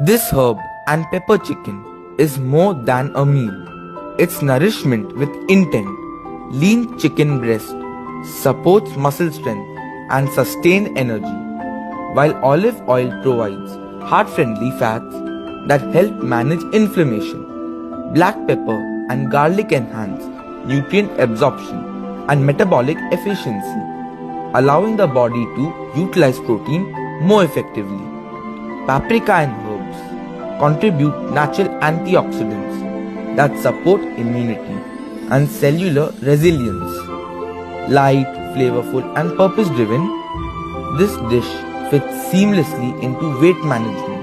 This herb and pepper chicken is more than a meal. It's nourishment with intent. Lean chicken breast supports muscle strength and sustained energy, while olive oil provides heart-friendly fats that help manage inflammation. Black pepper and garlic enhance nutrient absorption and metabolic efficiency, allowing the body to utilize protein more effectively. Paprika and herbs contribute natural antioxidants that support immunity and cellular resilience. Light, flavorful and purpose-driven, this dish fits seamlessly into weight management